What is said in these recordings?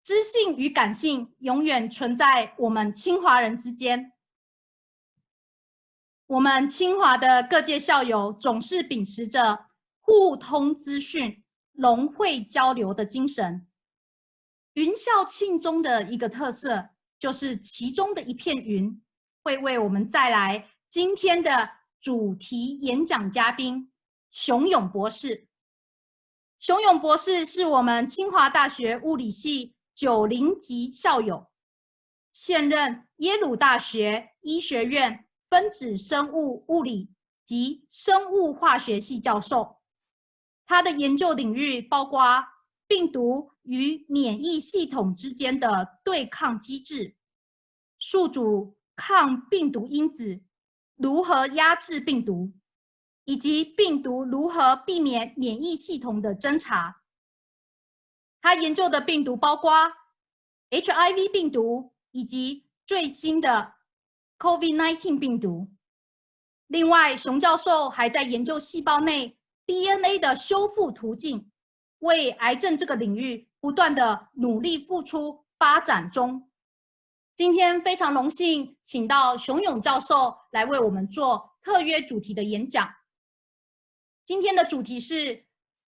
知性与感性永远存在我们清华人之间。我们清华的各界校友总是秉持着互通资讯、融会交流的精神。云校庆中的一个特色，就是其中的一片云会为我们带来今天的主题演讲嘉宾熊勇博士。熊勇博士是我们清华大学物理系90级校友，现任耶鲁大学医学院分子生物物理及生物化学系教授。他的研究领域包括病毒与免疫系统之间的对抗机制、宿主抗病毒因子如何压制病毒，以及病毒如何避免免疫系统的侦查。他研究的病毒包括 HIV 病毒以及最新的 COVID-19 病毒。另外，熊教授还在研究细胞内 DNA 的修复途径，为癌症这个领域不断的努力付出发展中。今天非常荣幸请到熊勇教授来为我们做特约主题的演讲。今天的主题是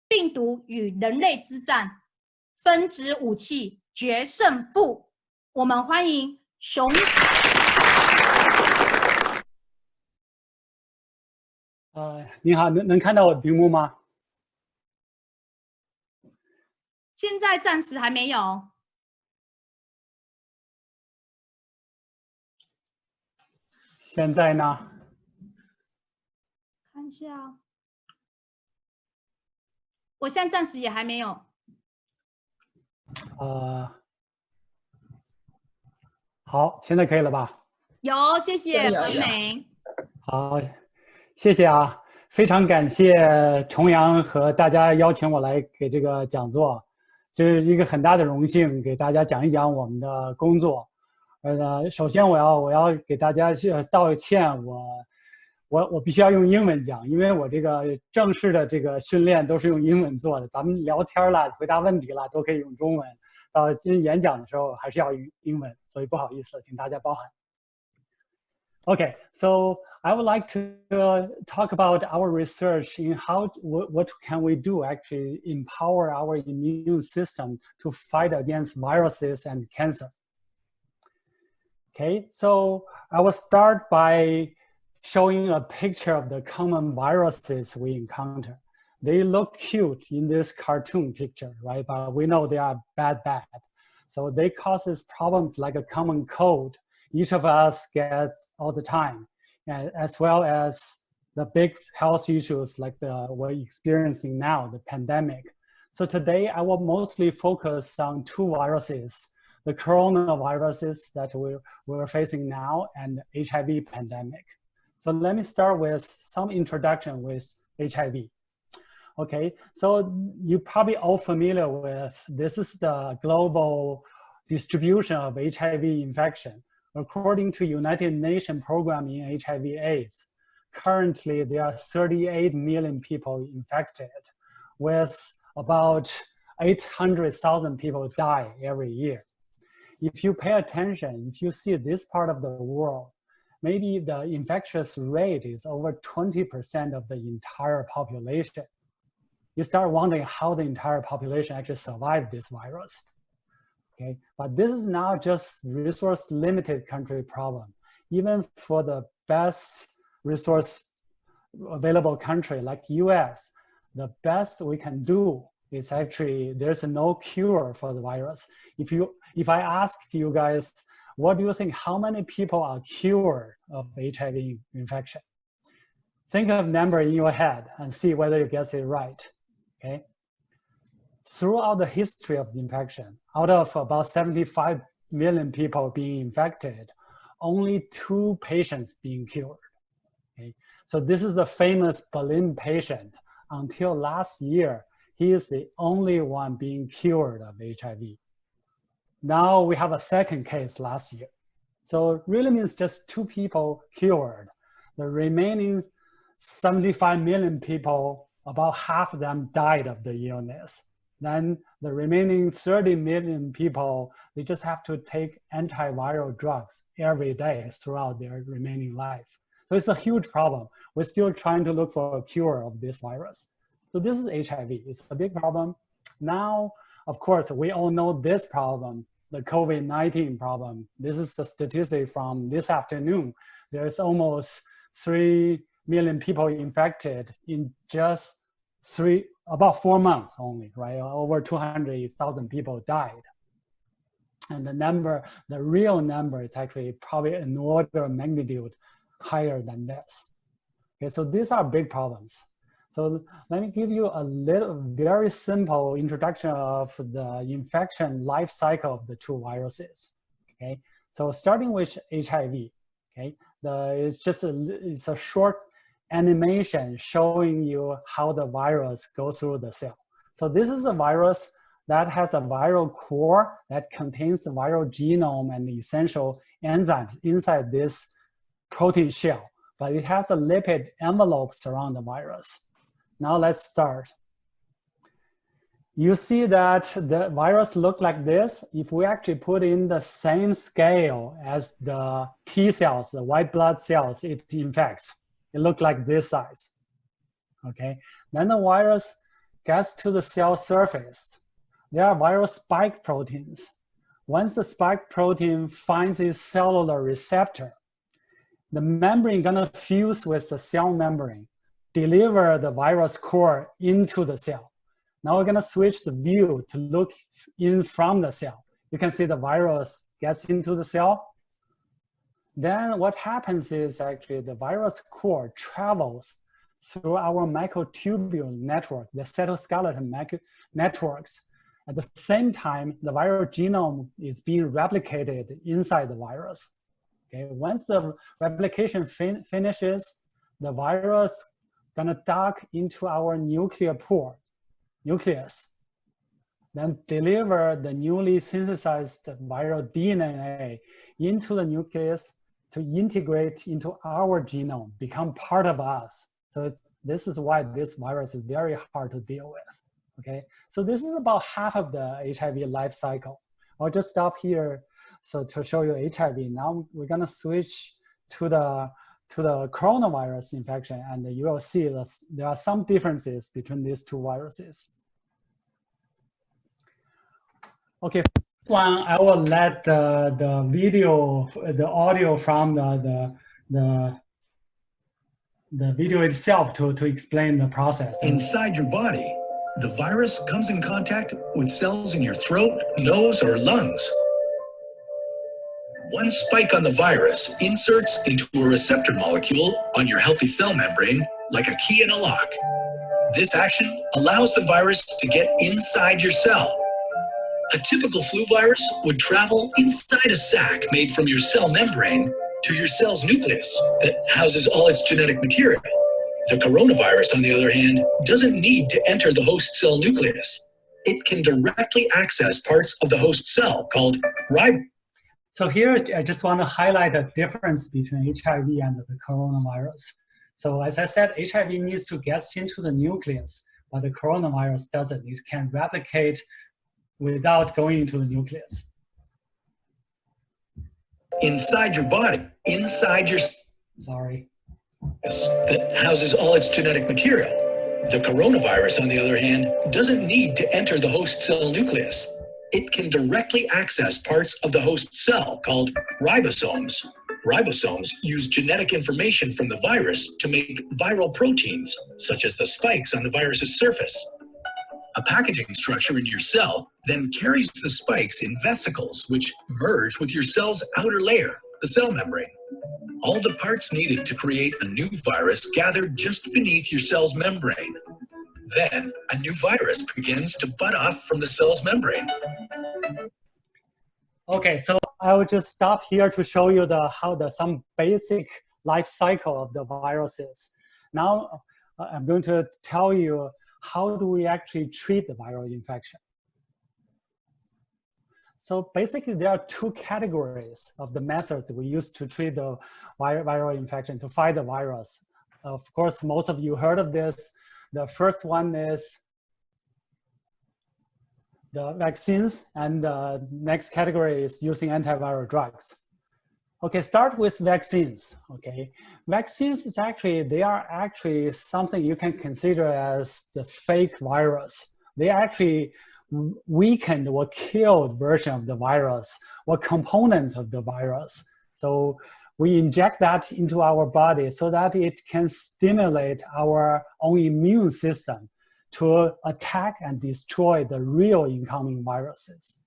病毒与人类之战，分子武器决胜负。我们欢迎熊。你好，能看到我的屏幕吗？现在暂时还没有。现在呢？看一下。我现在暂时也还没有。好，现在可以了吧？有，谢谢文美。好，谢谢啊，非常感谢重阳和大家邀请我来给这个讲座，这是一个很大的荣幸，给大家讲一讲我们的工作。首先我要给大家道歉，我必须要用英文讲，因为我这个正式的这个训练都是用英文做的，咱们聊天啦、回答问题啦都可以用中文，到演讲的时候还是要用英文，所以不好意思，请大家包涵。Okay, so I would like to talk about our research in what can we do actually empower our immune system to fight against viruses and cancer. Okay, so I will start by showing a picture of the common viruses we encounter. They look cute in this cartoon picture, right? But we know they are bad. So they causes problems like a common cold each of us gets all the time, as well as the big health issues like we're experiencing now, the pandemic. So today I will mostly focus on two viruses, the coronaviruses that we're facing now and the HIV pandemic. So let me start with some introduction with HIV. Okay, so you're probably all familiar with, this is the global distribution of HIV infection. According to United Nations program in HIV/AIDS, currently there are 38 million people infected, with about 800,000 people die every year. If you pay attention, if you see this part of the world, maybe the infectious rate is over 20% of the entire population. You start wondering how the entire population actually survived this virus. Okay, but this is not just resource limited country problem. Even for the best resource available country like US, the best we can do is actually, there's no cure for the virus. If I ask you guys, what do you think, how many people are cured of HIV infection? Think of a number in your head and see whether you guess it right, okay? Throughout the history of the infection, out of about 75 million people being infected, only 2 patients being cured. Okay? So this is the famous Berlin patient. Until last year, he is the only one being cured of HIV. Now we have a second case last year. So it really means just 2 people cured. The remaining 75 million people, about half of them died of the illness. Then the remaining 30 million people, they just have to take antiviral drugs every day throughout their remaining life. So it's a huge problem. We're still trying to look for a cure of this virus. So this is HIV. It's a big problem. Now, of course, we all know this problem, the COVID-19 problem. This is the statistic from this afternoon. There's almost 3 million people infected in just about 4 months only, right? Over 200,000 people died. And the real number is actually probably an order of magnitude higher than this. Okay, so these are big problems. So let me give you a very simple introduction of the infection life cycle of the two viruses. Okay, so starting with HIV. Okay, it's a short animation showing you how the virus goes through the cell. So this is a virus that has a viral core that contains the viral genome and the essential enzymes inside this protein shell, but it has a lipid envelope surrounding the virus. Now let's start. You see that the virus looks like this. If we actually put in the same scale as the T cells, the white blood cells it infects, it looks like this size. Okay, then the virus gets to the cell surface. There are viral spike proteins. Once the spike protein finds its cellular receptor, the membrane is gonna fuse with the cell membrane, deliver the virus core into the cell. Now we're gonna switch the view to look in from the cell. You can see the virus gets into the cell. Then what happens is actually the virus core travels through our microtubule network, the cytoskeleton networks. At the same time, the viral genome is being replicated inside the virus. Okay, once the replication finishes, the virus gonna dock into our nucleus, then deliver the newly synthesized viral DNA into the nucleus to integrate into our genome, become part of us. So this is why this virus is very hard to deal with. Okay, so this is about half of the HIV life cycle. I'll just stop here so to show you HIV. Now we're gonna switch to the coronavirus infection, and you will see there are some differences between these two viruses. Okay, first one, I will let the video, the audio from the video itself to explain the process. Inside your body, the virus comes in contact with cells in your throat, nose, or lungs. One spike on the virus inserts into a receptor molecule on your healthy cell membrane like a key in a lock. This action allows the virus to get inside your cell. A typical flu virus would travel inside a sac made from your cell membrane to your cell's nucleus that houses all its genetic material. The coronavirus, on the other hand, doesn't need to enter the host cell nucleus. It can directly access parts of the host cell called ribosome. So here, I just want to highlight the difference between HIV and the coronavirus. So as I said, HIV needs to get into the nucleus, but the coronavirus doesn't. It can replicate without going into the nucleus. Inside your body, inside your... Sorry. That houses all its genetic material. The coronavirus, on the other hand, doesn't need to enter the host cell nucleus. It can directly access parts of the host cell called ribosomes. Ribosomes use genetic information from the virus to make viral proteins, such as the spikes on the virus's surface. A packaging structure in your cell then carries the spikes in vesicles, which merge with your cell's outer layer, the cell membrane. All the parts needed to create a new virus gather just beneath your cell's membrane. Then, a new virus begins to bud off from the cell's membrane. Okay, so I will just stop here to show you some basic life cycle of the viruses. Now, I'm going to tell you how do we actually treat the viral infection. So basically, there are two categories of the methods we use to treat the viral infection, to fight the virus. Of course, most of you heard of this. The first one is the vaccines, and the next category is using antiviral drugs. Okay, start with vaccines. Okay, vaccines is they are actually something you can consider as the fake virus. They actually weakened or killed version of the virus or component of the virus. So we inject that into our body so that it can stimulate our own immune system to attack and destroy the real incoming viruses.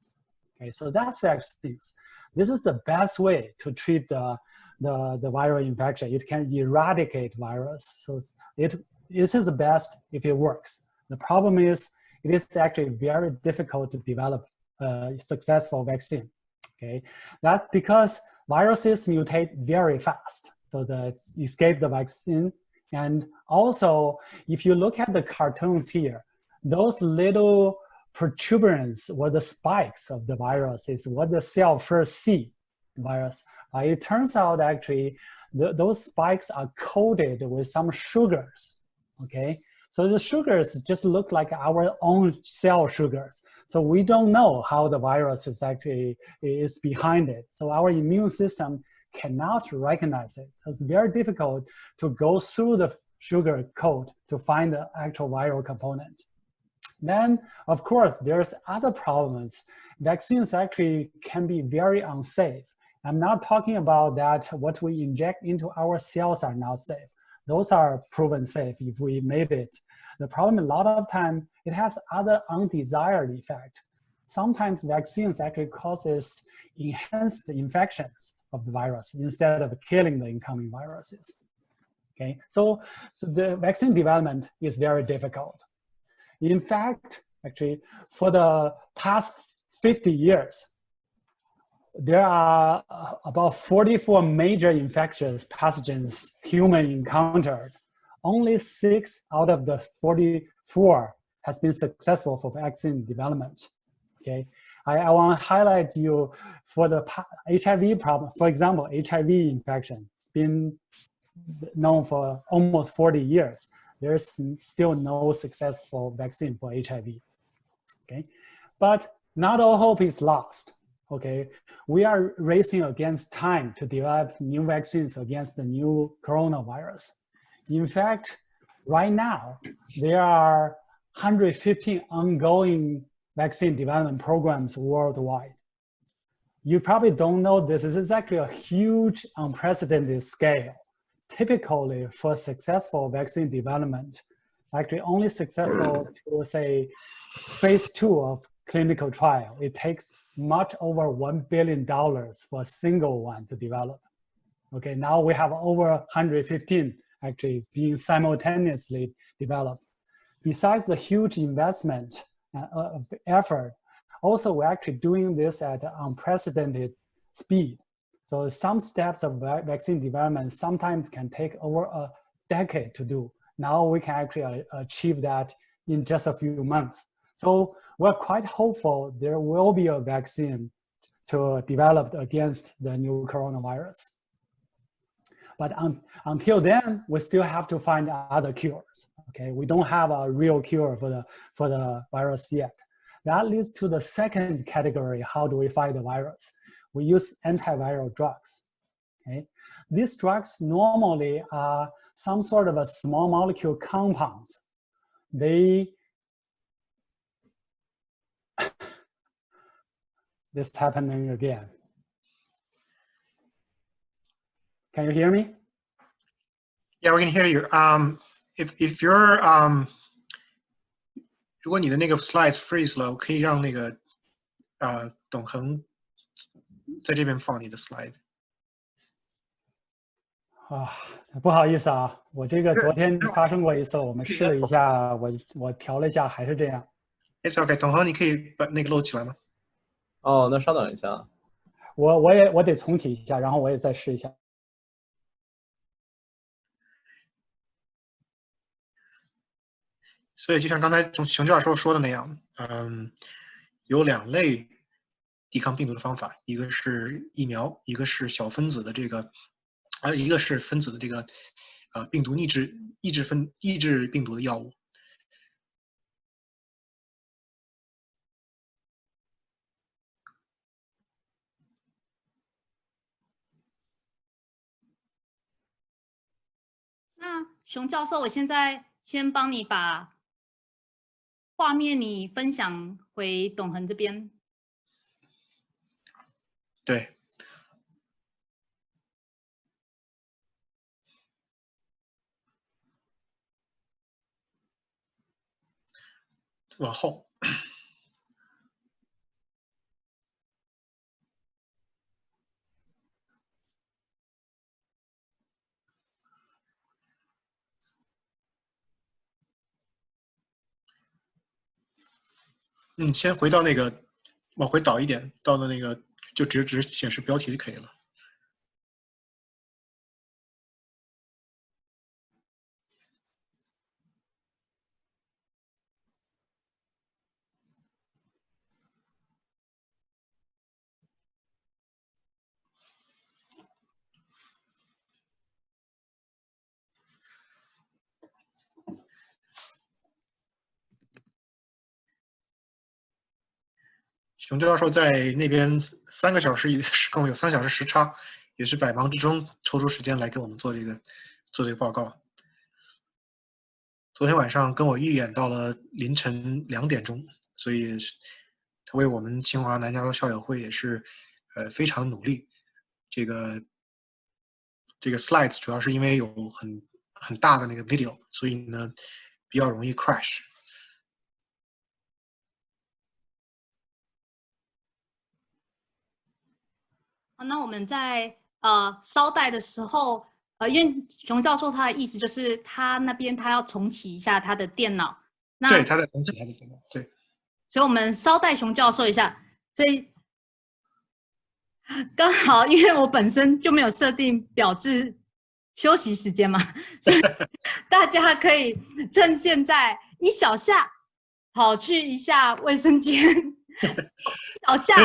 Okay, so that's vaccines. This is the best way to treat the viral infection. It can eradicate virus. So this is the best if it works. The problem is it is actually very difficult to develop a successful vaccine. Okay, that's because viruses mutate very fast. So they escape the vaccine. And also, if you look at the cartoons here, those little protuberance or the spikes of the virus is what the cell first see virus. It turns out actually those spikes are coated with some sugars. Okay, so the sugars just look like our own cell sugars. So we don't know how the virus is behind it. So our immune system cannot recognize it. So it's very difficult to go through the sugar coat to find the actual viral component. Then, of course, there's other problems. Vaccines actually can be very unsafe. I'm not talking about that what we inject into our cells are not safe. Those are proven safe if we made it. The problem a lot of time, it has other undesired effect. Sometimes vaccines actually causes enhanced infections of the virus instead of killing the incoming viruses. Okay, so the vaccine development is very difficult. In fact, actually, for the past 50 years, there are about 44 major infectious pathogens human encountered. Only 6 out of the 44 has been successful for vaccine development. Okay, I want to highlight you for the HIV problem. For example, HIV infection has been known for almost 40 years. There's still no successful vaccine for HIV. Okay, but not all hope is lost. Okay, we are racing against time to develop new vaccines against the new coronavirus. In fact, right now, there are 115 ongoing vaccine development programs worldwide. You probably don't know this. This is actually a huge, unprecedented scale. Typically, for successful vaccine development, actually only successful to say phase 2 of clinical trial, it takes much over $1 billion for a single one to develop. Okay, now we have over 115 actually being simultaneously developed. Besides the huge investment of effort, also we're actually doing this at an unprecedented speed. So some steps of vaccine development sometimes can take over a decade to do. Now we can actually achieve that in just a few months. So we're quite hopeful there will be a vaccine to develop against the new coronavirus. But until then, we still have to find other cures. Okay, we don't have a real cure for the virus yet. That leads to the second category. How do we fight the virus? We use antiviral drugs. Okay, these drugs normally are some sort of a small molecule compounds. They this happening again. Can you hear me? Yeah, we can hear you. If you're 如果你的那个 slides freeze 了，我可以让那个董恒在这边放你的 slide。不好意思啊，我这个昨天发生过一次，我们试了一下，我调了一下，还是这样。It's okay， 董恒，你可以把那个露起来吗？哦，那稍等一下，我得重启一下，然后我也再试一下。所以就像刚才熊教授说的那样，有2类抵抗病毒的方法，一个是疫苗，一个是小分子的这个，一个是分子的这个病毒抑制病毒的药物。那熊教授，我现在先帮你把画面你分享回董恒这边。对。往后。先回到那个，往回倒一点，到了那个就只显示标题就可以了。熊教授在那边3个小时跟我有3小时时差，也是百忙之中抽出时间来给我们做这个报告。昨天晚上跟我预演到了凌晨2点钟，所以他为我们清华南加州校友会也是非常努力。这个 slides 主要是因为有很大的那个 video， 所以呢比较容易 crash。那我们在稍待的时候，因为熊教授他的意思就是他那边他要重启一下他的电脑。那对，他在重启他的电脑，对。所以我们稍待熊教授一下。所以刚好因为我本身就没有设定表示休息时间嘛，所以大家可以趁现在一小下跑去一下卫生间，小下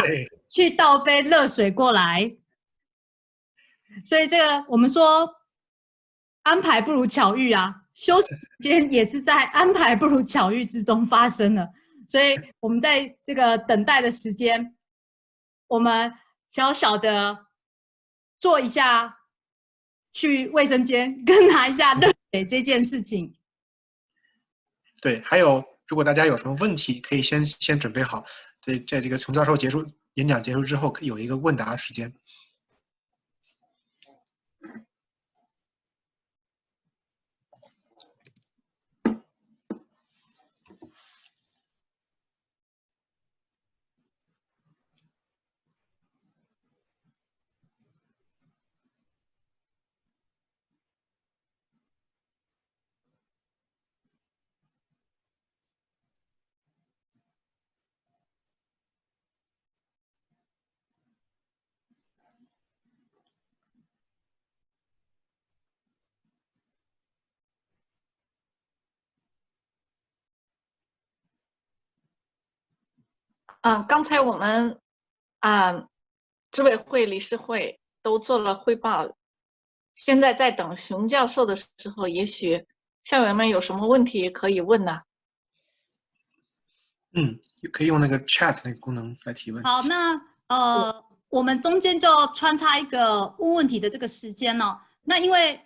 去倒杯热水过来。所以这个我们说安排不如巧遇啊，休息时间也是在安排不如巧遇之中发生的。所以我们在这个等待的时间，我们小小的做一下去卫生间跟拿一下热水这件事情。对，还有如果大家有什么问题，可以先准备好，在这个熊教授演讲结束之后，可以有一个问答时间。刚才我们执委会、理事会都做了汇报，现在在等熊教授的时候，也许校友们有什么问题可以问呢？可以用那个 chat 那个功能来提问。好，那我们中间就穿插一个问问题的这个时间哦。那因为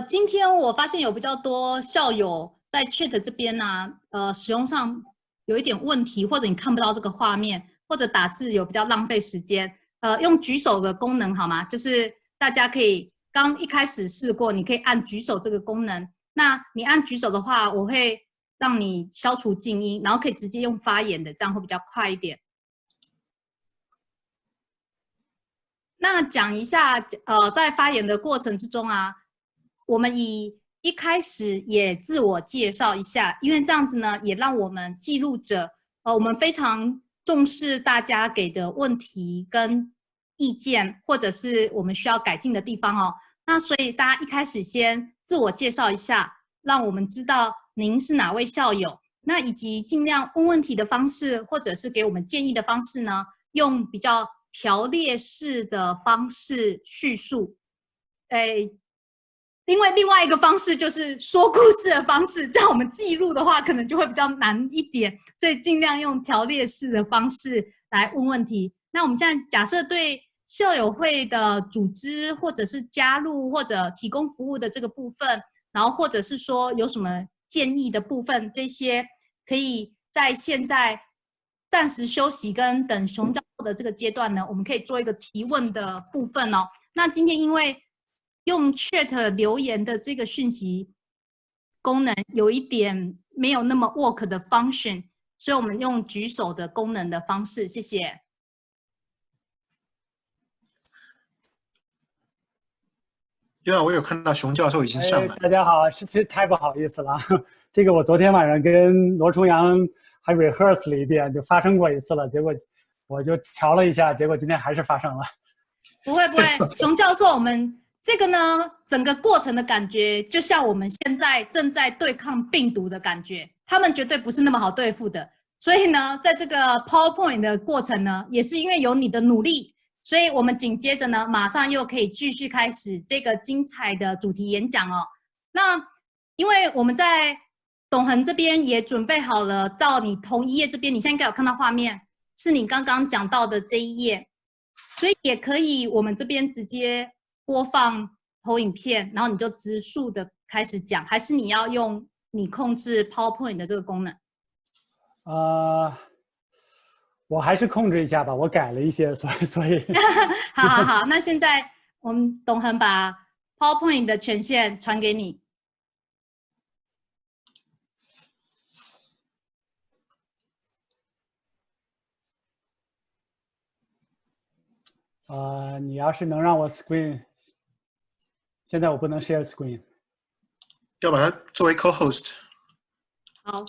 今天我发现有比较多校友在 chat 这边呢，使用上有一点问题，或者你看不到这个画面，或者打字有比较浪费时间，用举手的功能好吗？就是大家可以刚一开始试过，你可以按举手这个功能。那你按举手的话，我会让你消除静音，然后可以直接用发言的，这样会比较快一点。那讲一下，在发言的过程之中啊，我们一开始也自我介绍一下，因为这样子呢，也让我们记录者，我们非常重视大家给的问题跟意见，或者是我们需要改进的地方哦。那所以大家一开始先自我介绍一下，让我们知道您是哪位校友，那以及尽量问问题的方式，或者是给我们建议的方式呢，用比较条列式的方式叙述。因为另外一个方式就是说故事的方式，这样我们记录的话可能就会比较难一点，所以尽量用条列式的方式来问问题。那我们现在假设对校友会的组织，或者是加入或者提供服务的这个部分，然后或者是说有什么建议的部分，这些可以在现在暂时休息跟等熊教授的这个阶段呢，我们可以做一个提问的部分哦。那今天因为用 Chat 留言的这个讯息功能有一点没有那么 work 的 function， 所以我们用举手的功能的方式，谢谢。对啊，我有看到熊教授已经上来。大家好，是太不好意思了，这个我昨天晚上跟罗重阳还 rehearse 了一遍，就发生过一次了，结果我就调了一下，结果今天还是发生了。不会，熊教授，我们这个呢，整个过程的感觉就像我们现在正在对抗病毒的感觉，他们绝对不是那么好对付的。所以呢，在这个 PowerPoint 的过程呢，也是因为有你的努力，所以我们紧接着呢，马上又可以继续开始这个精彩的主题演讲哦。那因为我们在董恒这边也准备好了，到你同一页这边，你现在应该有看到画面，是你刚刚讲到的这一页，所以也可以我们这边直接播放投影片，然后你就直述的开始讲，还是你要用你控制 PowerPoint 的这个功能？我还是控制一下吧，我改了一些，所以好，那现在我们董恒把 PowerPoint 的权限传给你。你要是能让我 screen， 现在我不能 share screen， 要把它作为 co-host。好，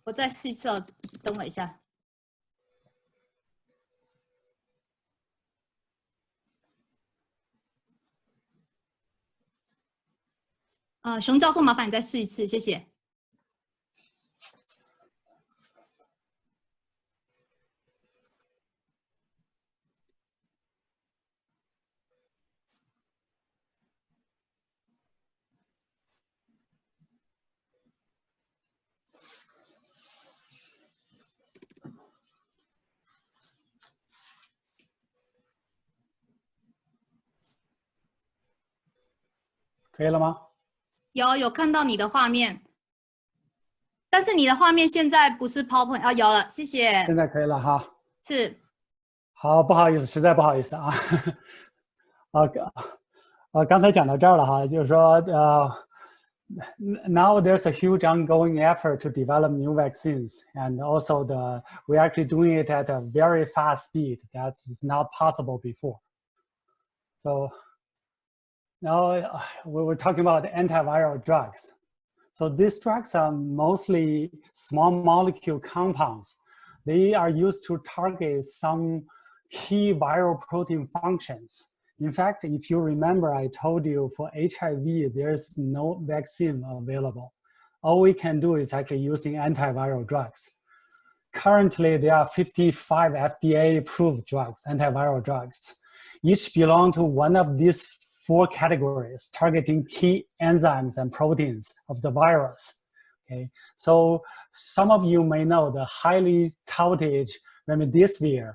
我再试一次哦，等我一下。熊教授，麻烦你再试一次，谢谢。可以了吗？有看到你的画面，但是你的画面现在不是 PowerPoint 啊，有了，谢谢。现在可以了哈。是。好，不好意思，实在不好意思啊。刚才讲到这儿了哈，就是说now there's a huge ongoing effort to develop new vaccines, and also we're actually doing it at a very fast speed that is not possible before. So now we're talking about antiviral drugs. So these drugs are mostly small molecule compounds. They are used to target some key viral protein functions. In fact, if you remember, I told you for HIV, there's no vaccine available. All we can do is actually using antiviral drugs. Currently, there are 55 FDA-approved drugs, antiviral drugs. Each belong to one of these 4 categories, targeting key enzymes and proteins of the virus. Okay, so some of you may know the highly touted remdesivir.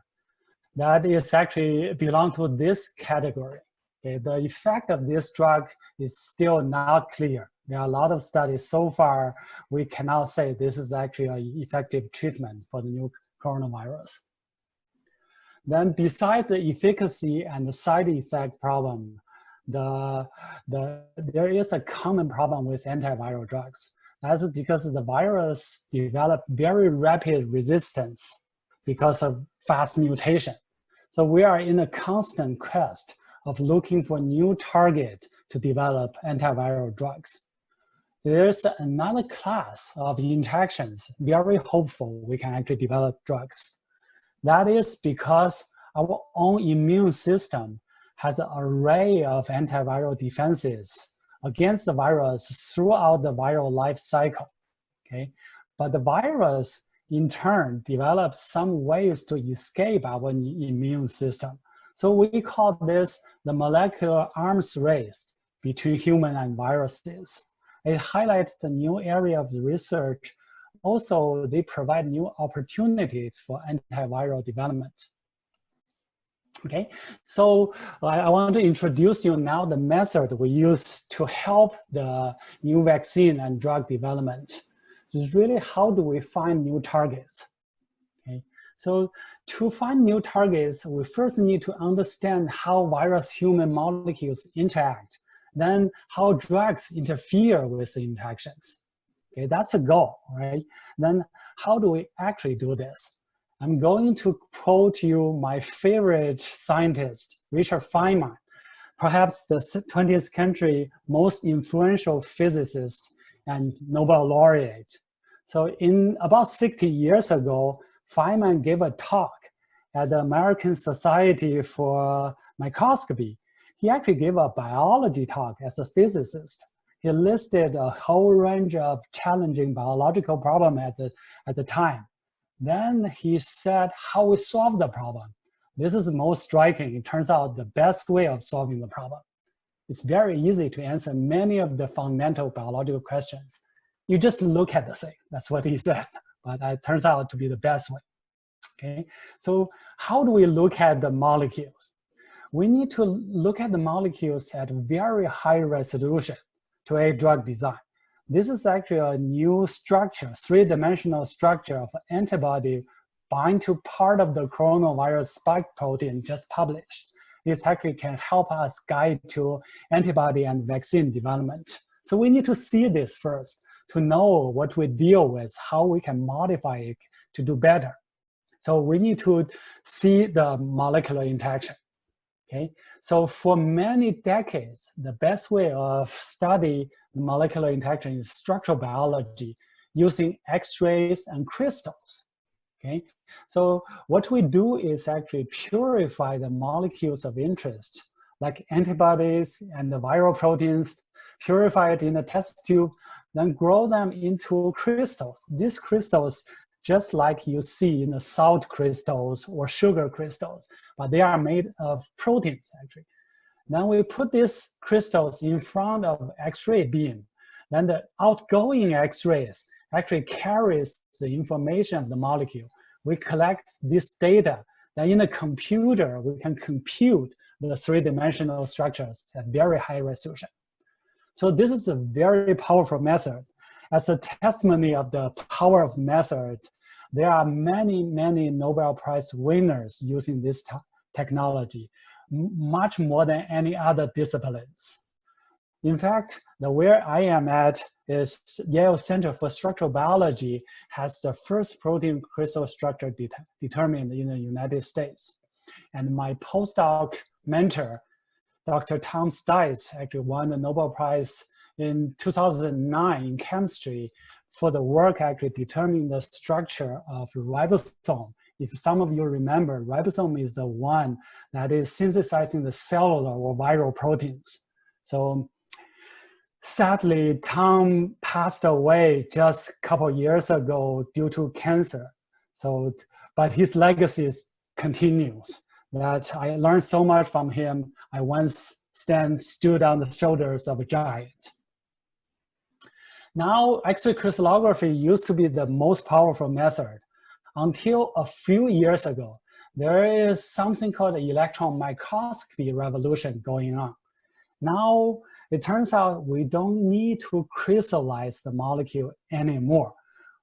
That is actually belong to this category. Okay, the effect of this drug is still not clear. There are a lot of studies so far. We cannot say this is actually an effective treatment for the new coronavirus. Then, besides the efficacy and the side effect problem, there is a common problem with antiviral drugs. That's because the virus developed very rapid resistance because of fast mutation. So we are in a constant quest of looking for new target to develop antiviral drugs. There's another class of interactions, very hopeful we can actually develop drugs. That is because our own immune system has an array of antiviral defenses against the virus throughout the viral life cycle, okay? But the virus, in turn, develops some ways to escape our immune system. So we call this the molecular arms race between human and viruses. It highlights the new area of the research. Also, they provide new opportunities for antiviral development. Okay, so I want to introduce you now the method we use to help the new vaccine and drug development. Is really how do we find new targets? Okay, so to find new targets, we first need to understand how virus-human molecules interact, then how drugs interfere with the interactions. Okay, that's a goal, right? Then how do we actually do this? I'm going to quote you my favorite scientist, Richard Feynman, perhaps the 20th century most influential physicist and Nobel laureate. So in about 60 years ago, Feynman gave a talk at the American Society for Microscopy. He actually gave a biology talk as a physicist. He listed a whole range of challenging biological problems at the time. Then he said how we solve the problem. This is the most striking. It turns out the best way of solving the problem. It's very easy to answer many of the fundamental biological questions. You just look at the thing. That's what he said. But it turns out to be the best way. Okay, so how do we look at the molecules? We need to look at the molecules at very high resolution to aid drug design. This is actually a new structure, three-dimensional structure of antibody bind to part of the coronavirus spike protein just published. This actually can help us guide to antibody and vaccine development. So we need to see this first to know what we deal with, how we can modify it to do better. So we need to see the molecular interaction. Okay, so for many decades, the best way of study molecular interaction is structural biology using X-rays and crystals. Okay, so what we do is actually purify the molecules of interest, like antibodies and the viral proteins, purify it in a test tube, then grow them into crystals. These crystals, just like you see in the salt crystals or sugar crystals, but they are made of proteins actually. Then we put these crystals in front of X-ray beam. Then the outgoing X-rays actually carries the information of the molecule. We collect this data. Then in a computer, we can compute the three-dimensional structures at very high resolution. So this is a very powerful method. As a testimony of the power of method, there are many, many Nobel Prize winners using this technology, much more than any other disciplines. In fact, where I am at is Yale Center for Structural Biology has the first protein crystal structure determined in the United States. And my postdoc mentor, Dr. Tom Stites, actually won the Nobel Prize in 2009 in chemistry for the work actually determining the structure of ribosome. If some of you remember, ribosome is the one that is synthesizing the cellular or viral proteins. So sadly, Tom passed away just a couple of years ago due to cancer. So, but his legacy continues. That I learned so much from him. I once stood on the shoulders of a giant. Now, X-ray crystallography used to be the most powerful method. Until a few years ago, there is something called the electron microscopy revolution going on. Now, it turns out we don't need to crystallize the molecule anymore.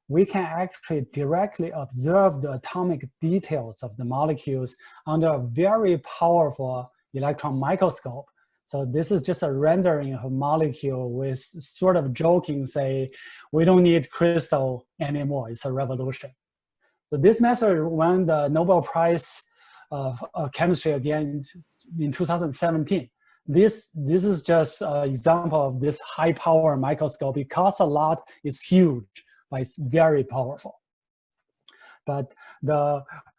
We can actually directly observe the atomic details of the molecules under a very powerful electron microscope. So this is just a rendering of a molecule with sort of joking, say, we don't need crystal anymore. It's a revolution. So this method won the Nobel Prize of Chemistry again in 2017. This is just an example of this high power microscope. It costs a lot, it's huge, but it's very powerful. But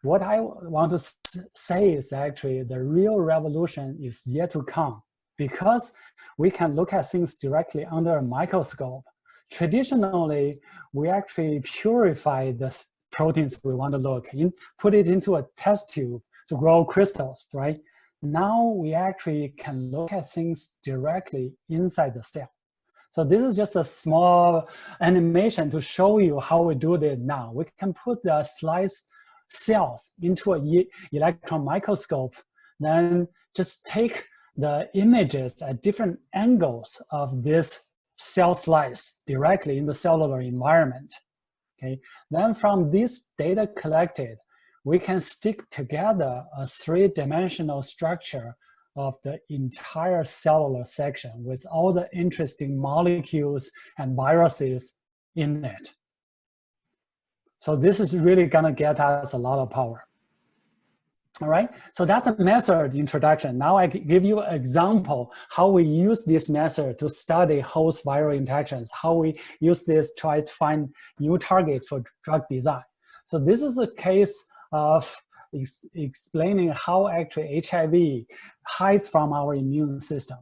what I want to say is actually the real revolution is yet to come. Because we can look at things directly under a microscope, traditionally, we actually purify the proteins we want to look in, put it into a test tube to grow crystals, right? Now we actually can look at things directly inside the cell. So this is just a small animation to show you how we do it now. We can put the sliced cells into an electron microscope. then just take the images at different angles of this cell slice directly in the cellular environment. Okay, then from this data collected, we can stick together a three-dimensional structure of the entire cellular section with all the interesting molecules and viruses in it. So this is really gonna get us a lot of power. All right, so that's a method introduction. Now I give you an example how we use this method to study host viral interactions, how we use this to try to find new targets for drug design. So this is a case of explaining how actually HIV hides from our immune system.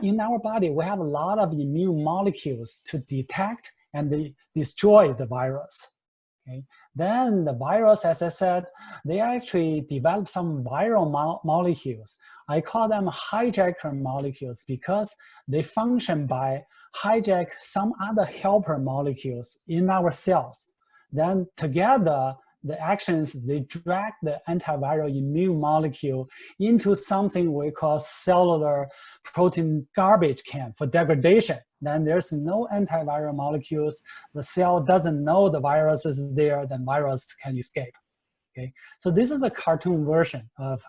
In our body, we have a lot of immune molecules to detect and destroy the virus. Okay. Then the virus, as I said, they actually develop some viral molecules. I call them hijacker molecules because they function by hijack some other helper molecules in our cells. Then together, the actions, they drag the antiviral immune molecule into something we call cellular protein garbage can for degradation. Then there's no antiviral molecules. The cell doesn't know the virus is there, then virus can escape. Okay, so this is a cartoon version of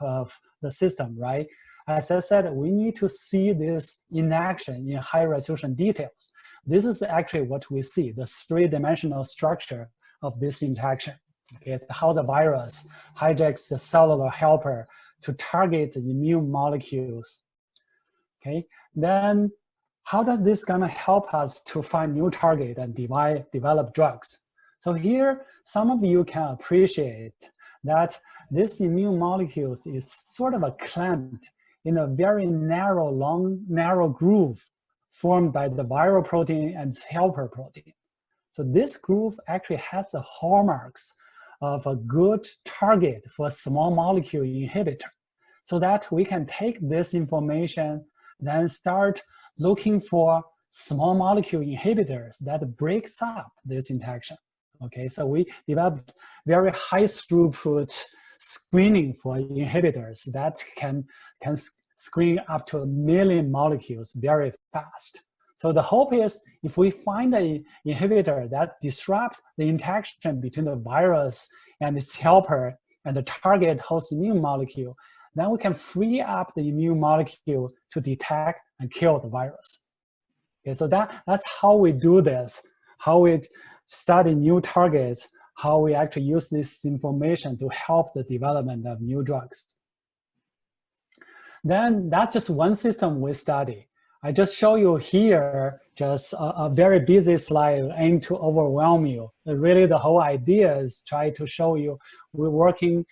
the system, right? As I said, we need to see this in action in high resolution details. This is actually what we see, the three-dimensional structure of this interaction. Okay, how the virus hijacks the cellular helper to target the immune molecules. Okay, then how does this gonna help us to find new target and develop drugs? So here, some of you can appreciate that this immune molecules is sort of a clamped in a very narrow groove formed by the viral protein and helper protein. So this groove actually has the hallmarks of a good target for a small molecule inhibitor, so that we can take this information, then start looking for small molecule inhibitors that breaks up this interaction. Okay, so we developed very high throughput screening for inhibitors that can screen up to 1 million molecules very fast. So the hope is if we find an inhibitor that disrupts the interaction between the virus and its helper and the target host immune molecule, then we can free up the immune molecule to detect and kill the virus. Okay, so that's how we do this, how we study new targets, how we actually use this information to help the development of new drugs. Then that's just one system we study. I just show you here just a very busy slide aimed to overwhelm you. Really, the whole idea is try to show you we're working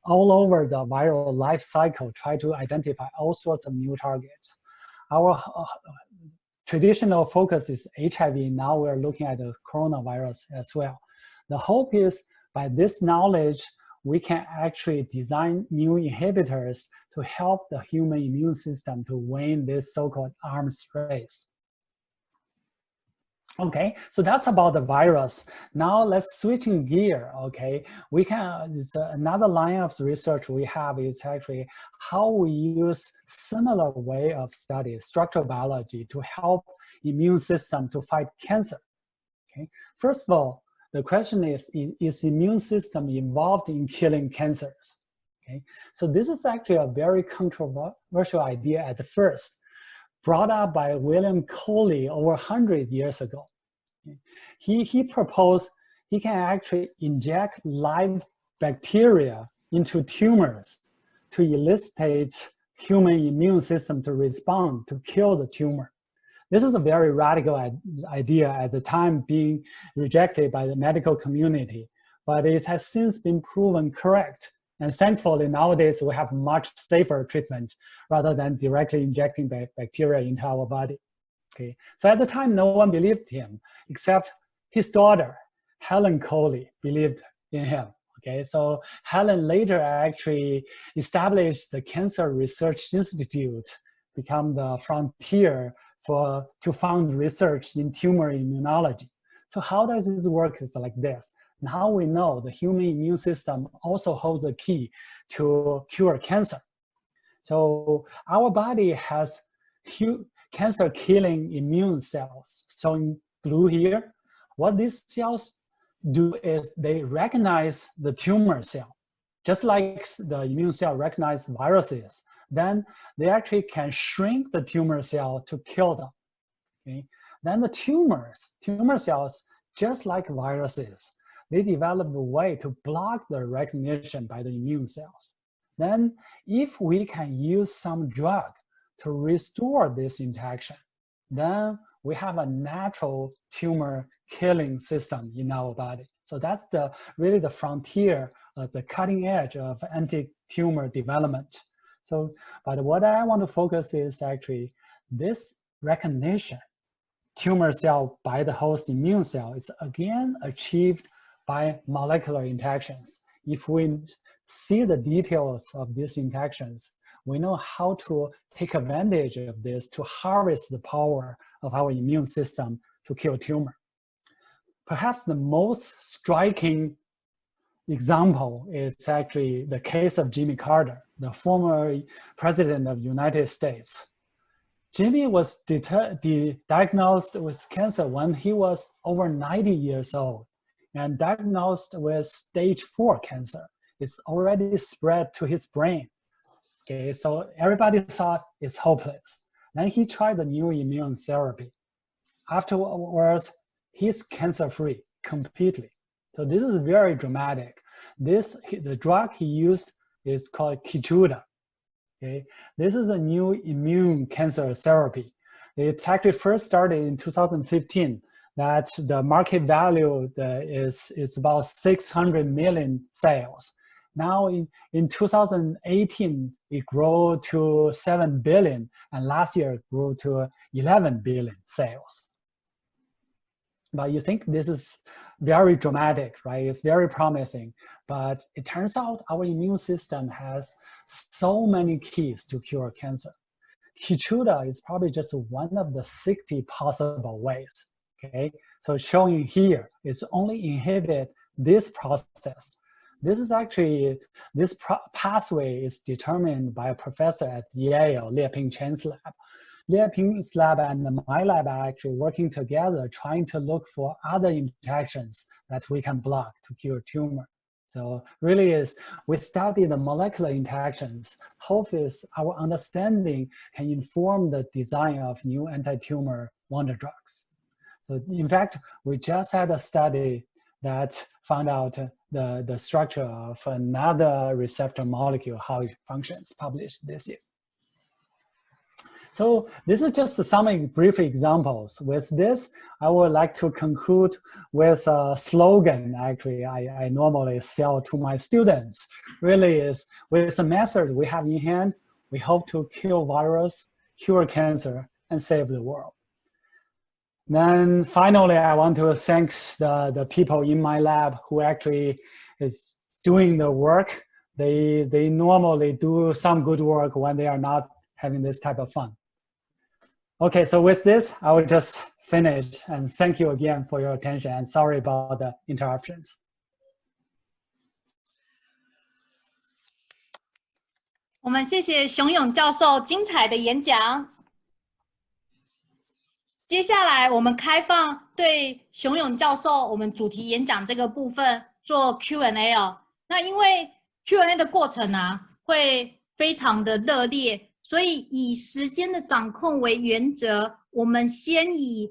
all over the viral life cycle, try to identify all sorts of new targets. Our traditional focus is HIV. Now we're looking at the coronavirus as well. The hope is by this knowledge, we can actually design new inhibitors to help the human immune system to win this so-called arms race. Okay, so that's about the virus. Now let's switching gear, okay? We can, it's another line of research we have is actually how we use similar way of study, structural biology, to help immune system to fight cancer, okay? First of all, the question is immune system involved in killing cancers? Okay, so this is actually a very controversial idea at first, brought up by William Coley over 100 years ago. Okay. He proposed he can actually inject live bacteria into tumors to elicit human immune system to respond to kill the tumor. This is a very radical idea at the time being rejected by the medical community, but it has since been proven correct. And thankfully, nowadays, we have much safer treatment rather than directly injecting bacteria into our body. Okay. So at the time, no one believed him, except his daughter, Helen Coley, believed in him. Okay. So Helen later actually established the Cancer Research Institute, become the frontier to fund research in tumor immunology. So how does this work? It's like this. Now we know the human immune system also holds a key to cure cancer. So our body has cancer-killing immune cells, shown blue here. What these cells do is they recognize the tumor cell, just like the immune cell recognize viruses. Then they actually can shrink the tumor cell to kill them. Okay? Then the tumor cells, just like viruses, they develop a way to block the recognition by the immune cells. Then if we can use some drug to restore this interaction, then we have a natural tumor killing system in our body. So that's really the frontier, the cutting edge of anti-tumor development. So, but what I want to focus is actually this recognition, tumor cell by the host immune cell, is again achieved by molecular interactions. If we see the details of these interactions, we know how to take advantage of this to harvest the power of our immune system to kill tumor. Perhaps the most striking example is actually the case of Jimmy Carter, the former president of the United States. Jimmy was diagnosed with cancer when he was over 90 years old and diagnosed with stage 4 cancer. It's already spread to his brain. Okay, so everybody thought it's hopeless. Then he tried the new immune therapy. Afterwards, he's cancer-free completely. So this is very dramatic. The drug he used is called Keytruda. Okay, this is a new immune cancer therapy. It's actually first started in 2015. That the market value is about 600 million sales. Now in 2018, it grew to 7 billion, and last year it grew to 11 billion sales. But you think this is very dramatic, right? It's very promising, but it turns out our immune system has so many keys to cure cancer. Keytruda is probably just one of the 60 possible ways, okay? So showing here is only inhibit this process. This is actually, this pathway is determined by a professor at Yale, Lieping Chen's lab. Lieping's lab and my lab are actually working together, trying to look for other interactions that we can block to cure tumor. So really is, we study the molecular interactions. Hope is our understanding can inform the design of new anti-tumor wonder drugs. So in fact, we just had a study that found out the structure of another receptor molecule, how it functions, published this year. So this is just some brief examples. With this, I would like to conclude with a slogan, actually, I normally sell to my students. Really is, with the method we have in hand, we hope to kill virus, cure cancer, and save the world. Then finally, I want to thank the people in my lab who actually is doing the work. They normally do some good work when they are not having this type of fun. Okay, so with this, I will just finish and thank you again for your attention and sorry about the interruptions. 我们谢谢熊勇教授精彩的演讲。接下来我们开放对熊勇教授我们主题演讲这个部分做 Q&A 哦。那因为 Q&A 的过程啊会非常的热烈，所以以时间的掌控为原则，我们先以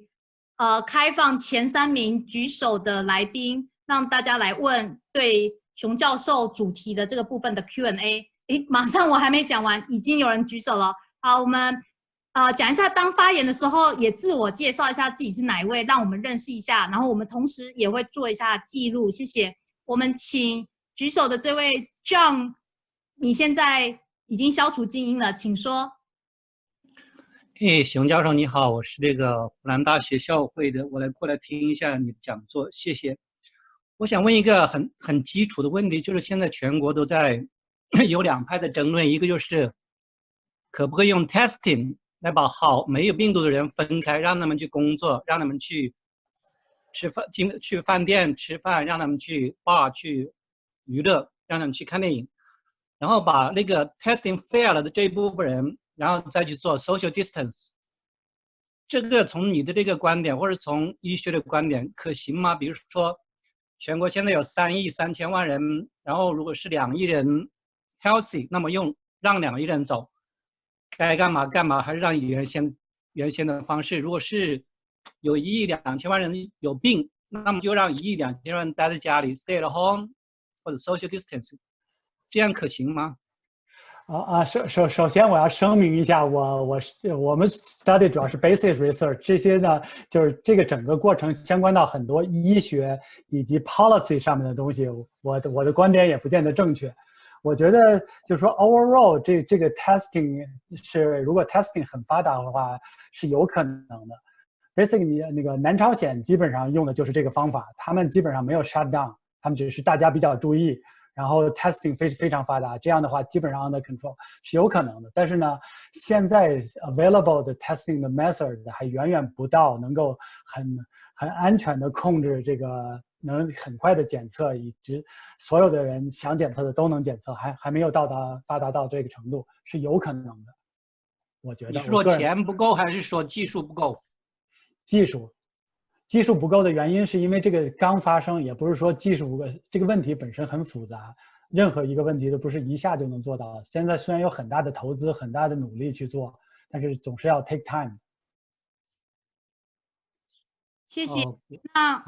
开放前3名举手的来宾，让大家来问对熊教授主题的这个部分的 Q&A。马上我还没讲完，已经有人举手了。好，我们讲一下，当发言的时候也自我介绍一下自己是哪一位，让我们认识一下。然后我们同时也会做一下记录，谢谢。我们请举手的这位 John， 你现在已经消除静音了，请说。熊教授你好，我是这个湖南大学校会的，我过来听一下你的讲座，谢谢。我想问一个很基础的问题，就是现在全国都在有2派的争论，一个就是可不可以用 testing 来把没有病毒的人分开，让他们去工作，让他们去去饭店吃饭，让他们去bar去娱乐，让他们去看电影。然后把那个 testing fail 了的这一部分人，然后再去做 social distance。这个从你的这个观点，或者从医学的观点可行吗？比如说，全国现在有3亿3千万人，然后如果是2亿人 healthy， 那么让2亿人走，该干嘛干嘛，还是让原先的方式。如果是有1亿2千万人有病，那么就让1亿2千万人待在家里 stay at home 或者 social distance， 这样可行吗？首先我要声明一下，我们 study 主要是 basic research， 这些呢就是这个整个过程相关到很多医学以及 policy 上面的东西，我的观点也不见得正确。我觉得就是说 overall 这个 testing 是如果 testing 很发达的话是有可能的。Basically 那个南朝鲜基本上用的就是这个方法，他们基本上没有 shut down， 他们只是大家比较注意。然后 testing 非常发达，这样的话基本上 under control 是有可能的。但是呢，现在 available 的 testing 的 method 还远远不到能够很安全的控制这个，能很快的检测，以及所有的人想检测的都能检测，还没有发达到这个程度，是有可能的。我觉得。你是说钱不够，还是说技术不够？技术不够的原因是因为这个刚发生，也不是说技术不够，这个问题本身很复杂，任何一个问题都不是一下就能做到的。现在虽然有很大的投资、很大的努力去做，但是总是要 take time。谢谢。那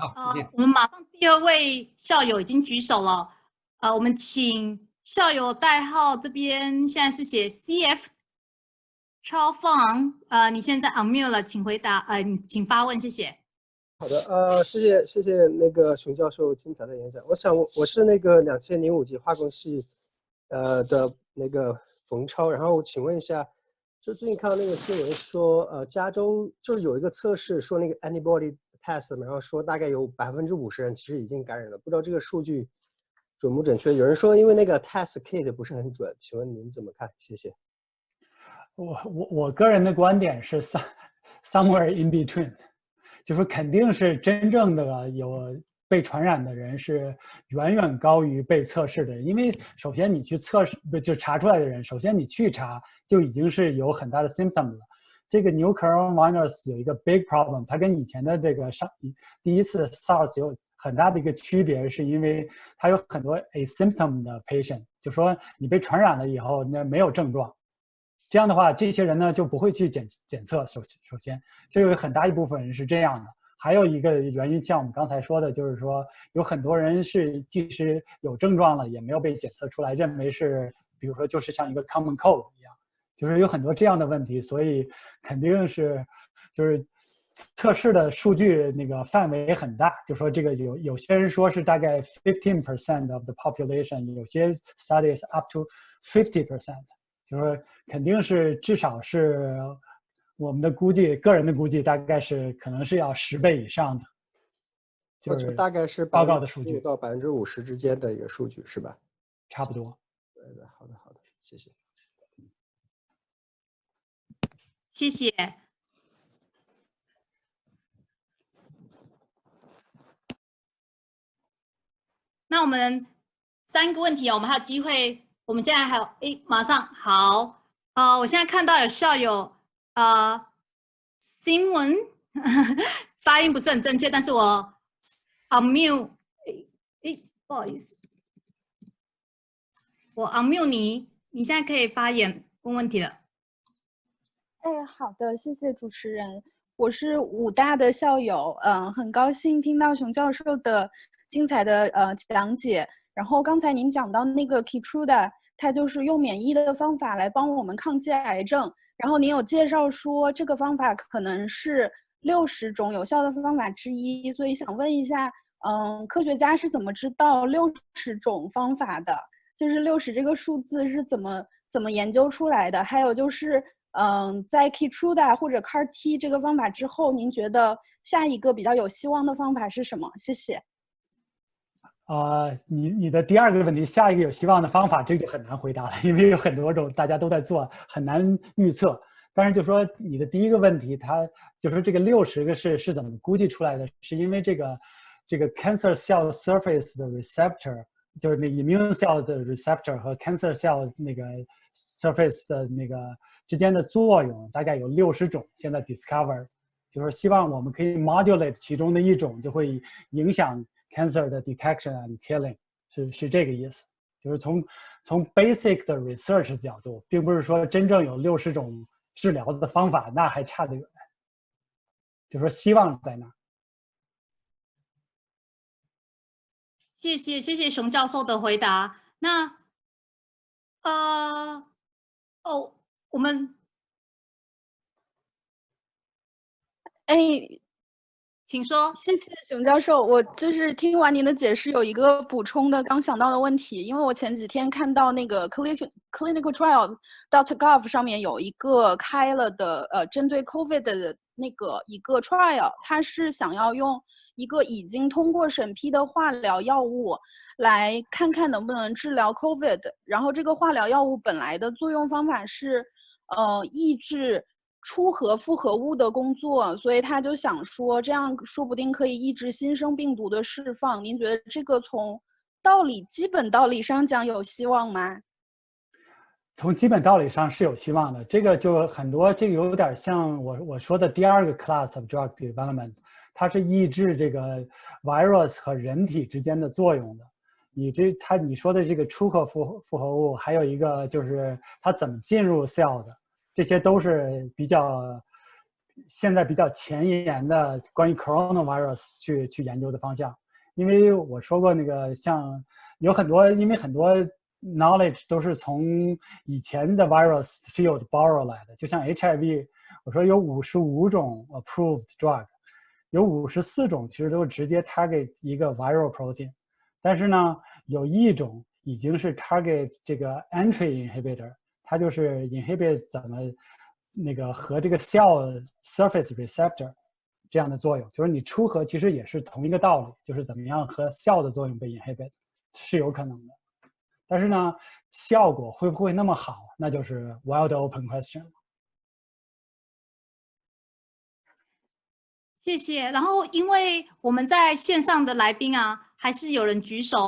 我们马上第2位校友已经举手了，我们请校友代号这边现在是写 CF 超放，你现在 unmute 了，请回答，请发问，谢谢。好的，谢谢那个熊教授精彩的演讲。我是那个2005级化工系的那个冯超，然后请问一下，就最近看到那个新闻说，加州就是有一个测试说那个 antibody test， 然后说大概有50%人其实已经感染了，不知道这个数据准不准确？有人说因为那个 test kit 不是很准，请问您怎么看？谢谢。我个人的观点是 somewhere in between。就是肯定是真正的有被传染的人是远远高于被测试的人，因为首先你去测试就查出来的人，首先你去查就已经是有很大的 symptom 了。这个 new coronavirus 有一个 big problem， 它跟以前的这个第一次 SARS 有很大的一个区别，是因为它有很多 asymptom 的 patient， 就说你被传染了以后那没有症状。这样的话，这些人呢就不会去检测。首先，这有很大一部分人是这样的。还有一个原因，像我们刚才说的，就是说有很多人是即使有症状了，也没有被检测出来，认为是，比如说就是像一个 common cold 一样，就是有很多这样的问题，所以肯定是就是测试的数据那个范围很大。就说这个有些人说是大概 15% of the population， 有些 studies up to 50%。就是肯定是至少是我们的估计，个人的估计大概是可能是要10倍以上的，就是大概是报告的数据到50%之间的一个数据是吧？差不多。对，好的，谢谢。谢谢。那我们3个问题，我们还有机会。我们现在还有马上好，我现在看到有校友新闻发音不是很正确，但是我 unmute， 不好意思，我 unmute 你现在可以发言问问题了。好的，谢谢主持人，我是武大的校友，很高兴听到熊教授的精彩的讲解。然后刚才您讲到那个 Keytruda， 它就是用免疫的方法来帮我们抗击癌症。然后您有介绍说这个方法可能是60种有效的方法之一，所以想问一下，科学家是怎么知道60种方法的？就是60这个数字是怎么研究出来的？还有就是，在 Keytruda 或者 CAR-T 这个方法之后，您觉得下一个比较有希望的方法是什么？谢谢。你的第2个问题，下一个有希望的方法，这就很难回答了，因为有很多种，大家都在做，很难预测。但是就说你的第1个问题，它就是这个60个是怎么估计出来的？是因为这个 cancer cell surface 的 receptor 就是那 immune cell 的 receptor 和 cancer cell 那个 surface 的那个之间的作用，大概有60种，现在 discover， 就是希望我们可以 modulate 其中的一种，就会影响 cancer 的 detection and killing， 是这个意思。就是从 basic 的 research 角度，并不是说真正有60种治疗的方法，那还差得远。就说希望在那。谢谢熊教授的回答。那我们请说。谢谢熊教授，我就是听完您的解释，有一个补充的刚想到的问题，因为我前几天看到那个 clinicaltrial.gov 上面有一个开了的针对 COVID 的那个一个 trial， 它是想要用一个已经通过审批的化疗药物来看看能不能治疗 COVID， 然后这个化疗药物本来的作用方法是抑制出核复合物的工作，所以他就想说，这样说不定可以抑制新生病毒的释放。您觉得这个从基本道理上讲有希望吗？从基本道理上是有希望的。这个就很多，这个有点像我说的第2个 class of drug development， 它是抑制这个 virus 和人体之间的作用的。你说的这个出核复合物，还有一个就是它怎么进入 cell 的。这些都是现在比较前沿的关于 coronavirus 去研究的方向，因为我说过那个像有很多，因为很多 knowledge 都是从以前的 virus field borrow 来的，就像 HIV， 我说有55种 approved drug， 有54种其实都是直接 target 一个 viral protein， 但是呢，有一种已经是 target 这个 entry inhibitor。它就是 inhibit 怎么那个和这个 cell surface receptor 这样的作用，就是你出核其实也是同一个道理，就是怎么样和 cell 的作用被 inhibit 是有可能的，但是呢，效果会不会那么好，那就是 wide open question。谢谢。然后因为我们在线上的来宾啊，还是有人举手，